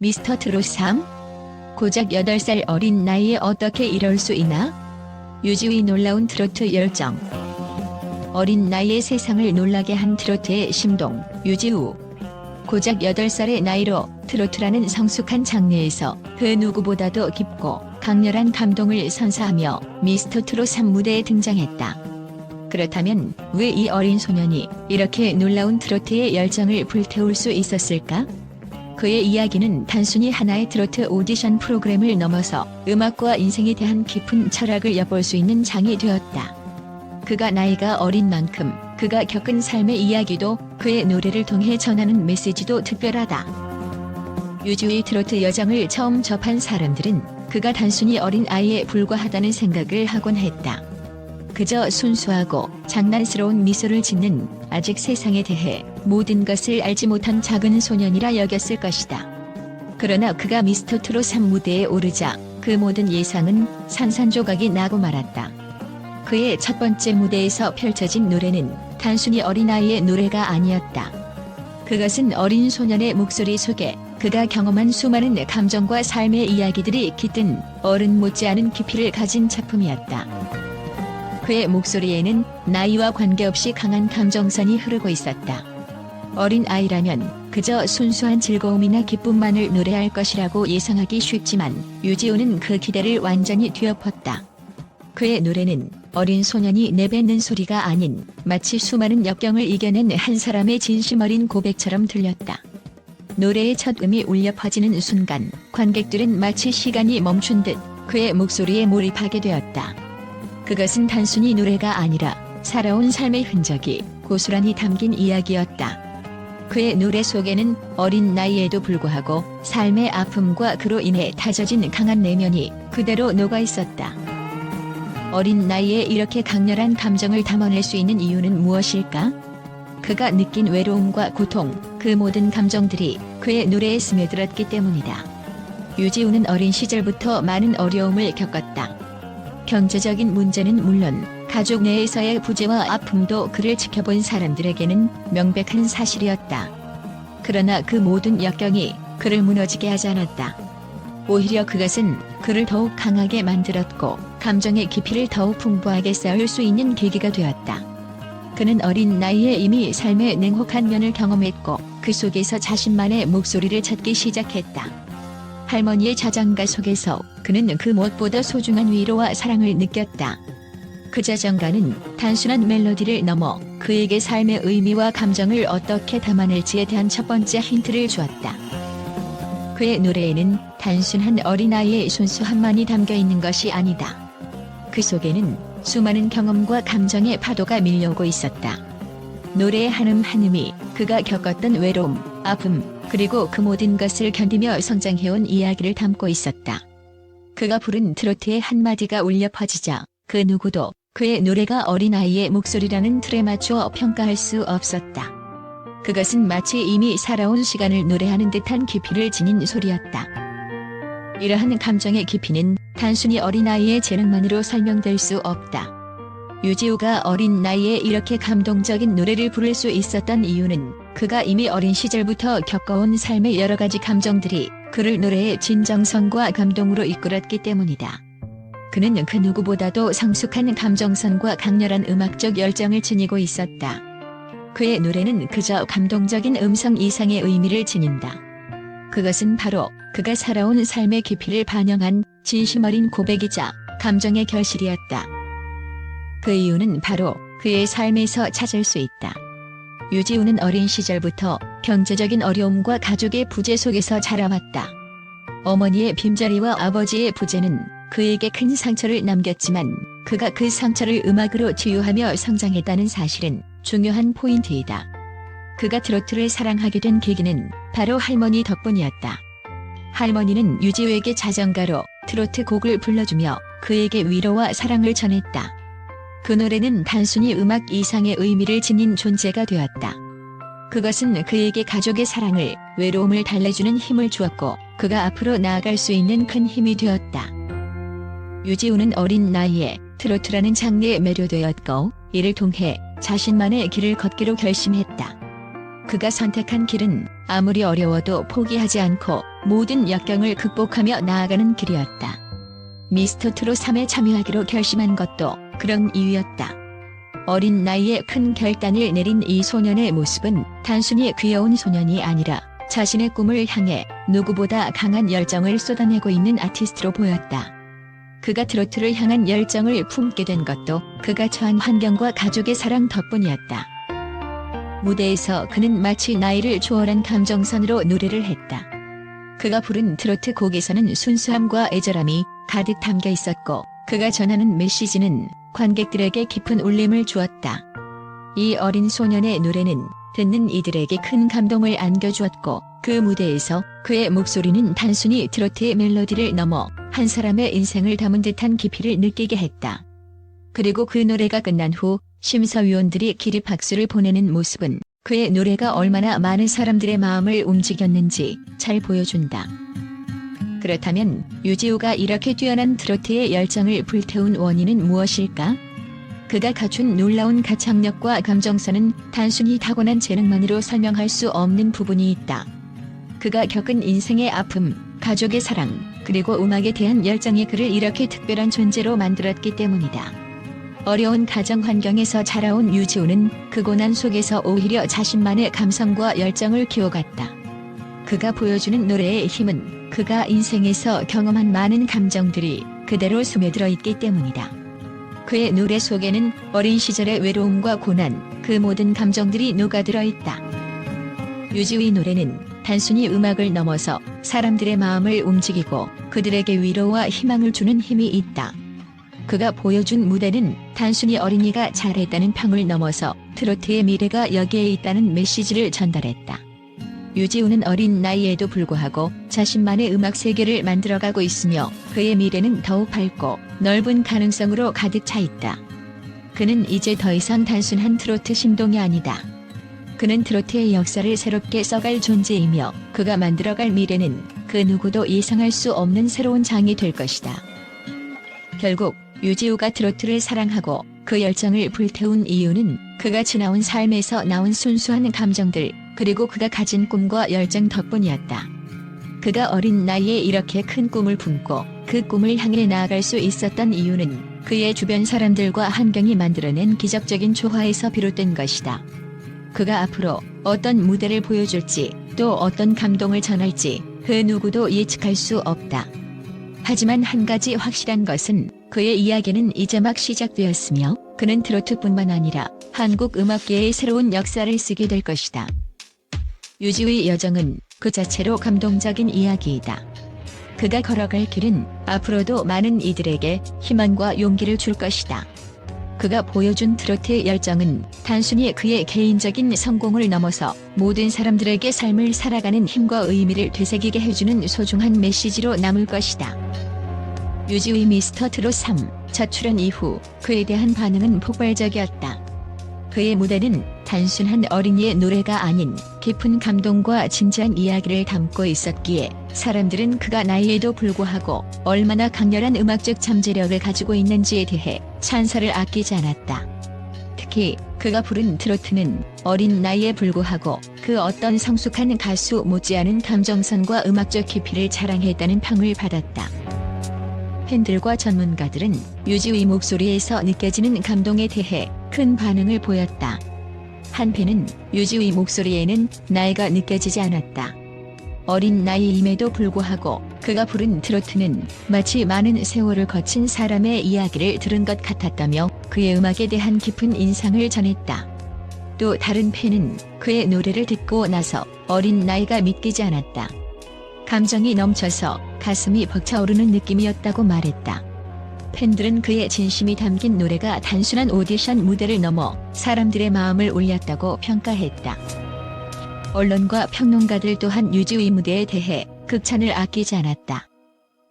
미스터 트롯 3? 고작 8살 어린 나이에 어떻게 이럴 수 있나? 유지의 놀라운 트로트 열정. 어린 나이에 세상을 놀라게 한 트로트의 심동, 유지우. 고작 8살의 나이로 트로트라는 성숙한 장르에서 그 누구보다도 깊고 강렬한 감동을 선사하며 미스터 트롯 3 무대에 등장했다. 그렇다면 왜 이 어린 소년이 이렇게 놀라운 트로트의 열정을 불태울 수 있었을까? 그의 이야기는 단순히 하나의 트로트 오디션 프로그램을 넘어서 음악과 인생에 대한 깊은 철학을 엿볼 수 있는 장이 되었다. 그가 나이가 어린 만큼 그가 겪은 삶의 이야기도 그의 노래를 통해 전하는 메시지도 특별하다. 유지의 트로트 여정을 처음 접한 사람들은 그가 단순히 어린 아이에 불과하다는 생각을 하곤 했다. 그저 순수하고 장난스러운 미소를 짓는 아직 세상에 대해 모든 것을 알지 못한 작은 소년이라 여겼을 것이다. 그러나 그가 미스터 트롯 3 무대에 오르자 그 모든 예상은 산산조각이 나고 말았다. 그의 첫 번째 무대에서 펼쳐진 노래는 단순히 어린아이의 노래가 아니었다. 그것은 어린 소년의 목소리 속에 그가 경험한 수많은 감정과 삶의 이야기들이 깃든 어른 못지않은 깊이를 가진 작품이었다. 그의 목소리에는 나이와 관계없이 강한 감정선이 흐르고 있었다. 어린 아이라면 그저 순수한 즐거움이나 기쁨만을 노래할 것이라고 예상하기 쉽지만 유지우는 그 기대를 완전히 뒤엎었다. 그의 노래는 어린 소년이 내뱉는 소리가 아닌 마치 수많은 역경을 이겨낸 한 사람의 진심 어린 고백처럼 들렸다. 노래의 첫 음이 울려 퍼지는 순간 관객들은 마치 시간이 멈춘 듯 그의 목소리에 몰입하게 되었다. 그것은 단순히 노래가 아니라 살아온 삶의 흔적이 고스란히 담긴 이야기였다. 그의 노래 속에는 어린 나이에도 불구하고 삶의 아픔과 그로 인해 다져진 강한 내면이 그대로 녹아 있었다. 어린 나이에 이렇게 강렬한 감정을 담아낼 수 있는 이유는 무엇일까? 그가 느낀 외로움과 고통, 그 모든 감정들이 그의 노래에 스며들었기 때문이다. 유지우는 어린 시절부터 많은 어려움을 겪었다. 경제적인 문제는 물론 가족 내에서의 부재와 아픔도 그를 지켜본 사람들에게는 명백한 사실이었다. 그러나 그 모든 역경이 그를 무너지게 하지 않았다. 오히려 그것은 그를 더욱 강하게 만들었고 감정의 깊이를 더욱 풍부하게 쌓을 수 있는 계기가 되었다. 그는 어린 나이에 이미 삶의 냉혹한 면을 경험했고 그 속에서 자신만의 목소리를 찾기 시작했다. 할머니의 자장가 속에서 그는 그 무엇보다 소중한 위로와 사랑을 느꼈다. 그 자장가는 단순한 멜로디를 넘어 그에게 삶의 의미와 감정을 어떻게 담아낼지에 대한 첫 번째 힌트를 주었다. 그의 노래에는 단순한 어린아이의 순수함만이 담겨 있는 것이 아니다. 그 속에는 수많은 경험과 감정의 파도가 밀려오고 있었다. 노래의 한음 한음이 그가 겪었던 외로움, 아픔, 그리고 그 모든 것을 견디며 성장해온 이야기를 담고 있었다. 그가 부른 트로트의 한마디가 울려 퍼지자 그 누구도 그의 노래가 어린아이의 목소리라는 틀에 맞추어 평가할 수 없었다. 그것은 마치 이미 살아온 시간을 노래하는 듯한 깊이를 지닌 소리였다. 이러한 감정의 깊이는 단순히 어린아이의 재능만으로 설명될 수 없다. 유지우가 어린 나이에 이렇게 감동적인 노래를 부를 수 있었던 이유는 그가 이미 어린 시절부터 겪어온 삶의 여러 가지 감정들이 그를 노래의 진정성과 감동으로 이끌었기 때문이다. 그는 그 누구보다도 성숙한 감정선과 강렬한 음악적 열정을 지니고 있었다. 그의 노래는 그저 감동적인 음성 이상의 의미를 지닌다. 그것은 바로 그가 살아온 삶의 깊이를 반영한 진심 어린 고백이자 감정의 결실이었다. 그 이유는 바로 그의 삶에서 찾을 수 있다. 유지우는 어린 시절부터 경제적인 어려움과 가족의 부재 속에서 자라왔다. 어머니의 빈자리와 아버지의 부재는 그에게 큰 상처를 남겼지만 그가 그 상처를 음악으로 치유하며 성장했다는 사실은 중요한 포인트이다. 그가 트로트를 사랑하게 된 계기는 바로 할머니 덕분이었다. 할머니는 유지우에게 자장가로 트로트 곡을 불러주며 그에게 위로와 사랑을 전했다. 그 노래는 단순히 음악 이상의 의미를 지닌 존재가 되었다. 그것은 그에게 가족의 사랑을, 외로움을 달래주는 힘을 주었고 그가 앞으로 나아갈 수 있는 큰 힘이 되었다. 유지우는 어린 나이에 트로트라는 장르에 매료되었고 이를 통해 자신만의 길을 걷기로 결심했다. 그가 선택한 길은 아무리 어려워도 포기하지 않고 모든 역경을 극복하며 나아가는 길이었다. 미스터 트롯 3에 참여하기로 결심한 것도 그런 이유였다. 어린 나이에 큰 결단을 내린 이 소년의 모습은 단순히 귀여운 소년이 아니라 자신의 꿈을 향해 누구보다 강한 열정을 쏟아내고 있는 아티스트로 보였다. 그가 트로트를 향한 열정을 품게 된 것도 그가 처한 환경과 가족의 사랑 덕분이었다. 무대에서 그는 마치 나이를 초월한 감정선으로 노래를 했다. 그가 부른 트로트 곡에서는 순수함과 애절함이 가득 담겨 있었고 그가 전하는 메시지는 관객들에게 깊은 울림을 주었다. 이 어린 소년의 노래는 듣는 이들에게 큰 감동을 안겨주었고 그 무대에서 그의 목소리는 단순히 트로트의 멜로디를 넘어 한 사람의 인생을 담은 듯한 깊이를 느끼게 했다. 그리고 그 노래가 끝난 후 심사위원들이 기립 박수를 보내는 모습은 그의 노래가 얼마나 많은 사람들의 마음을 움직였는지 잘 보여준다. 그렇다면 유지우가 이렇게 뛰어난 트로트의 열정을 불태운 원인은 무엇일까? 그가 갖춘 놀라운 가창력과 감정선은 단순히 타고난 재능만으로 설명할 수 없는 부분이 있다. 그가 겪은 인생의 아픔, 가족의 사랑, 그리고 음악에 대한 열정이 그를 이렇게 특별한 존재로 만들었기 때문이다. 어려운 가정 환경에서 자라온 유지우는 그 고난 속에서 오히려 자신만의 감성과 열정을 키워갔다. 그가 보여주는 노래의 힘은 그가 인생에서 경험한 많은 감정들이 그대로 스며들어 있기 때문이다. 그의 노래 속에는 어린 시절의 외로움과 고난, 그 모든 감정들이 녹아들어 있다. 유지우의 노래는 단순히 음악을 넘어서 사람들의 마음을 움직이고 그들에게 위로와 희망을 주는 힘이 있다. 그가 보여준 무대는 단순히 어린이가 잘했다는 평을 넘어서 트로트의 미래가 여기에 있다는 메시지를 전달했다. 유지우는 어린 나이에도 불구하고 자신만의 음악 세계를 만들어가고 있으며 그의 미래는 더욱 밝고 넓은 가능성으로 가득 차 있다. 그는 이제 더 이상 단순한 트로트 신동이 아니다. 그는 트로트의 역사를 새롭게 써갈 존재이며 그가 만들어갈 미래는 그 누구도 예상할 수 없는 새로운 장이 될 것이다. 결국 유지우가 트로트를 사랑하고 그 열정을 불태운 이유는 그가 지나온 삶에서 나온 순수한 감정들, 그리고 그가 가진 꿈과 열정 덕분이었다. 그가 어린 나이에 이렇게 큰 꿈을 품고 그 꿈을 향해 나아갈 수 있었던 이유는 그의 주변 사람들과 환경이 만들어낸 기적적인 조화에서 비롯된 것이다. 그가 앞으로 어떤 무대를 보여줄지 또 어떤 감동을 전할지 그 누구도 예측할 수 없다. 하지만 한 가지 확실한 것은 그의 이야기는 이제 막 시작되었으며 그는 트로트뿐만 아니라 한국 음악계의 새로운 역사를 쓰게 될 것이다. 유지우의 여정은 그 자체로 감동적인 이야기이다. 그가 걸어갈 길은 앞으로도 많은 이들에게 희망과 용기를 줄 것이다. 그가 보여준 트로트의 열정은 단순히 그의 개인적인 성공을 넘어서 모든 사람들에게 삶을 살아가는 힘과 의미를 되새기게 해주는 소중한 메시지로 남을 것이다. 유지우의 미스터 트롯 3 첫 출연 이후 그에 대한 반응은 폭발적이었다. 그의 무대는 단순한 어린이의 노래가 아닌 깊은 감동과 진지한 이야기를 담고 있었기에 사람들은 그가 나이에도 불구하고 얼마나 강렬한 음악적 잠재력을 가지고 있는지에 대해 찬사를 아끼지 않았다. 특히 그가 부른 트로트는 어린 나이에 불구하고 그 어떤 성숙한 가수 못지않은 감정선과 음악적 깊이를 자랑했다는 평을 받았다. 팬들과 전문가들은 유지우의 목소리에서 느껴지는 감동에 대해 큰 반응을 보였다. 한 팬은 유지우의 목소리에는 나이가 느껴지지 않았다. 어린 나이임에도 불구하고 그가 부른 트로트는 마치 많은 세월을 거친 사람의 이야기를 들은 것 같았다며 그의 음악에 대한 깊은 인상을 전했다. 또 다른 팬은 그의 노래를 듣고 나서 어린 나이가 믿기지 않았다. 감정이 넘쳐서 가슴이 벅차오르는 느낌이었다고 말했다. 팬들은 그의 진심이 담긴 노래가 단순한 오디션 무대를 넘어 사람들의 마음을 울렸다고 평가했다. 언론과 평론가들 또한 유지우의 무대에 대해 극찬을 아끼지 않았다.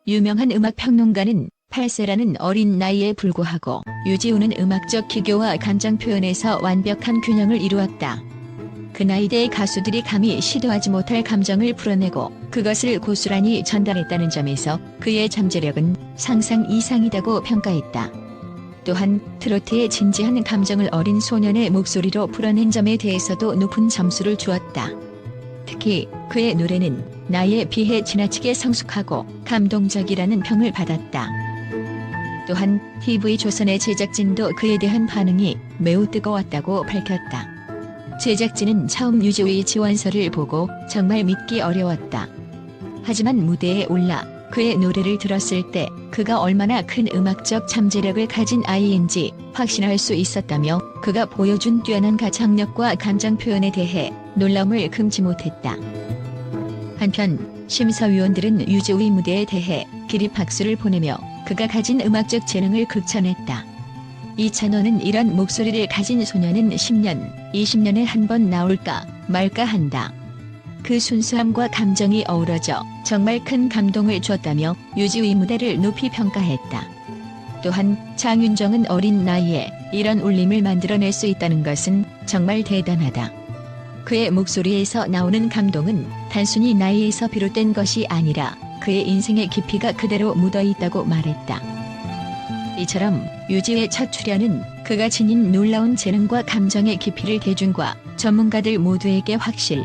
유명한 음악 평론가는 8세라는 어린 나이에 불구하고 유지우는 음악적 기교와 감정 표현에서 완벽한 균형을 이루었다. 그 나이대의 가수들이 감히 시도하지 못할 감정을 풀어내고 그것을 고스란히 전달했다는 점에서 그의 잠재력은 상상 이상이라고 평가했다. 또한 트로트의 진지한 감정을 어린 소년의 목소리로 풀어낸 점에 대해서도 높은 점수를 주었다. 특히 그의 노래는 나이에 비해 지나치게 성숙하고 감동적이라는 평을 받았다. 또한 TV조선의 제작진도 그에 대한 반응이 매우 뜨거웠다고 밝혔다. 제작진은 처음 유지우의 지원서를 보고 정말 믿기 어려웠다. 하지만 무대에 올라 그의 노래를 들었을 때 그가 얼마나 큰 음악적 잠재력을 가진 아이인지 확신할 수 있었다며 그가 보여준 뛰어난 가창력과 감정 표현에 대해 놀라움을 금치 못했다. 한편 심사위원들은 유지우의 무대에 대해 기립 박수를 보내며 그가 가진 음악적 재능을 극찬했다. 이찬호는 이런 목소리를 가진 소년은 10년, 20년에 한 번 나올까 말까 한다. 그 순수함과 감정이 어우러져 정말 큰 감동을 줬다며 유지우의 무대를 높이 평가했다. 또한 장윤정은 어린 나이에 이런 울림을 만들어낼 수 있다는 것은 정말 대단하다. 그의 목소리에서 나오는 감동은 단순히 나이에서 비롯된 것이 아니라 그의 인생의 깊이가 그대로 묻어있다고 말했다. 이처럼 유지우의 첫 출연은 그가 지닌 놀라운 재능과 감정의 깊이를 대중과 전문가들 모두에게 확실